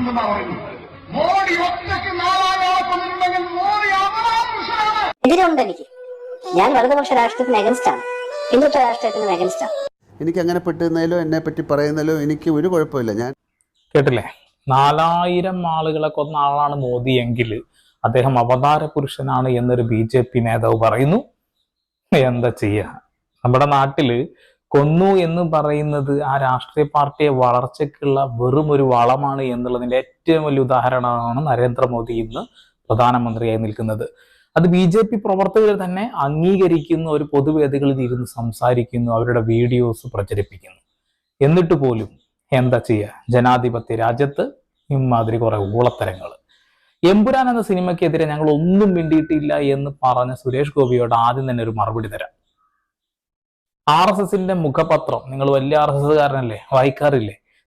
എന്നെന്നാ പറയുന്നത്. മോഡി ഒറ്റയ്ക്ക് 4,000 ഉണ്ടെങ്കിൽ മോഡി എതിരുണ്ട് എനിക്ക്. ഞാൻ വലതുപക്ഷ രാഷ്ട്രീയത്തിന് അഗൻസ്റ്റ് ആണ്, ഹിന്ദുത്വ രാഷ്ട്രീയത്തിന് അഗൻസ്റ്റ് ആണ്. എനിക്ക് അങ്ങനെ പെട്ടുന്നതിലോ എന്നെ പറ്റി പറയുന്നതിലോ എനിക്ക് ഒരു കുഴപ്പമില്ല. ഞാൻ കേട്ടില്ലേ, 4,000 ആളുകളെ കൊന്ന ആളാണ് മോദി എങ്കിൽ അദ്ദേഹം അവതാര പുരുഷനാണ് എന്നൊരു BJP നേതാവ് പറയുന്നു. എന്താ ചെയ്യുക? നമ്മുടെ നാട്ടില് കൊന്നു എന്ന് പറയുന്നത് ആ രാഷ്ട്രീയ പാർട്ടിയെ വളർച്ചയ്ക്കുള്ള വെറും ഒരു വളമാണ് എന്നുള്ളതിന്റെ ഏറ്റവും വലിയ ഉദാഹരണമാണ് നരേന്ദ്രമോദി ഇന്ന് പ്രധാനമന്ത്രിയായി നിൽക്കുന്നത്. അത് BJP പ്രവർത്തകർ തന്നെ അംഗീകരിക്കുന്ന ഒരു പൊതുവേദികളിൽ ഇരുന്ന് സംസാരിക്കുന്നു, അവരുടെ വീഡിയോസ് പ്രചരിപ്പിക്കുന്നു. എന്നിട്ട് പോലും എന്താ ചെയ്യുക? ജനാധിപത്യ രാജ്യത്ത് ഇമാതിരി കുറെ ഊളത്തരങ്ങൾ. എമ്പുരാൻ എന്ന സിനിമയ്ക്കെതിരെ ഞങ്ങൾ ഒന്നും മിണ്ടിയിട്ടില്ല എന്ന് പറഞ്ഞ സുരേഷ് ഗോപിയോട് ആദ്യം തന്നെ ഒരു മറുപടി തരാം. RSSന്റെ മുഖപത്രം നിങ്ങൾ വലിയ RSSകാരനല്ലേ, വായിക്കാറില്ലേ?